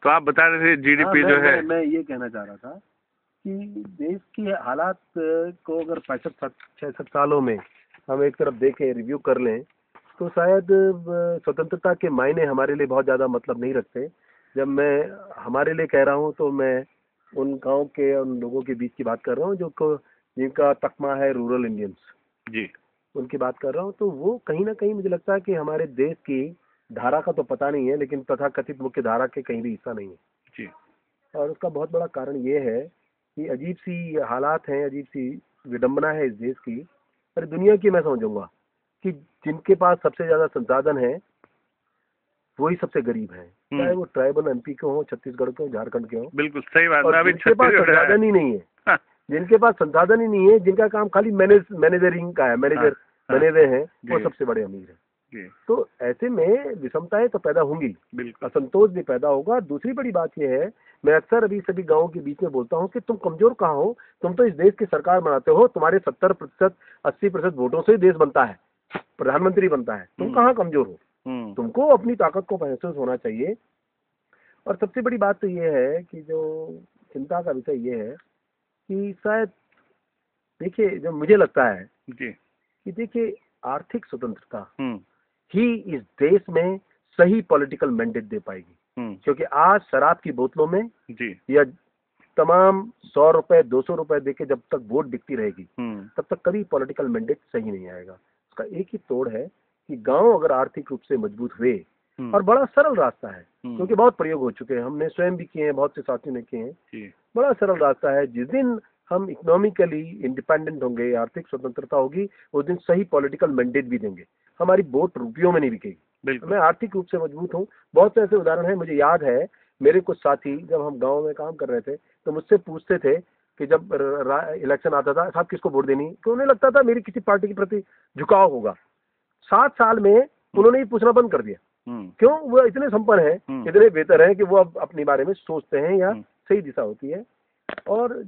तो आप बता रहे थे जीडीपी जो है, मैं ये कहना चाह रहा था कि देश के हालात को अगर 65-66 सालों में हम एक तरफ देखें, रिव्यू कर लें, तो शायद स्वतंत्रता के मायने हमारे लिए बहुत ज़्यादा मतलब नहीं रखते। जब मैं हमारे लिए कह रहा हूँ तो मैं उन गांव के उन लोगों के बीच की बात कर रहा हूँ जिनका तकमा है रूरल इंडियंस जी, उनकी बात कर रहा हूँ। तो वो कहीं ना कहीं मुझे लगता है कि हमारे देश की धारा का तो पता नहीं है, लेकिन तथाकथित मुख्य धारा के कहीं भी हिस्सा नहीं है जी। और उसका बहुत बड़ा कारण ये है कि अजीब सी हालात हैं, अजीब सी विडंबना है इस देश की, अरे दुनिया की मैं समझूंगा कि जिनके पास सबसे ज्यादा संसाधन है वही सबसे गरीब हैं, चाहे वो ट्राइबल एमपी के हो, छत्तीसगढ़ के हो, झारखंड के हो। बिल्कुल सही बात। और जिनके पास संसाधन ही नहीं है, जिनके पास संसाधन ही नहीं है, जिनका काम खाली मैनेजरिंग का है, मैनेजर बने हुए हैं, वो सबसे बड़े अमीर हैं। तो ऐसे में विषमताएं तो पैदा होंगी, असंतोष भी पैदा होगा। दूसरी बड़ी बात यह है, मैं अक्सर अभी सभी गांवों के बीच में बोलता हूं कि तुम कमजोर कहाँ हो, तुम तो इस देश की सरकार बनाते हो, तुम्हारे 70% 80% वोटों से देश बनता है, प्रधानमंत्री बनता है, तुम कहाँ कमजोर हो? तुमको अपनी ताकत को महसूस होना चाहिए। और सबसे बड़ी बात तो ये है कि जो चिंता का विषय ये है कि शायद देखिए, जो मुझे लगता है कि देखिए आर्थिक स्वतंत्रता ही इस देश में सही पॉलिटिकल मैंडेट दे पाएगी, क्योंकि आज शराब की बोतलों में या तमाम 100 रुपए 200 रुपए देके जब तक वोट बिकती रहेगी तब तक कभी पॉलिटिकल मैंडेट सही नहीं आएगा। उसका एक ही तोड़ है कि गांव अगर आर्थिक रूप से मजबूत हुए, और बड़ा सरल रास्ता है क्योंकि बहुत प्रयोग हो चुके हैं, हमने स्वयं भी किए हैं, बहुत से साथियों ने किए हैं, बड़ा सरल रास्ता है। जिस दिन हम इकोनॉमिकली इंडिपेंडेंट होंगे, आर्थिक स्वतंत्रता होगी, उस दिन सही पॉलिटिकल मैंडेट भी देंगे, हमारी वोट रुपयों में नहीं बिकेगी। मैं आर्थिक रूप से मजबूत हूँ, बहुत से ऐसे उदाहरण हैं। मुझे याद है मेरे कुछ साथी जब हम गांव में काम कर रहे थे तो मुझसे पूछते थे कि जब इलेक्शन आता था, साहब किसको वोट देनी, तो उन्हें लगता था मेरी किसी पार्टी के प्रति झुकाव होगा। 7 साल में उन्होंने ये पूछना बंद कर दिया। क्यों? वो इतने संपन्न हैं, इतने बेहतर हैं कि वो अब अपने बारे में सोचते हैं या सही दिशा होती है। और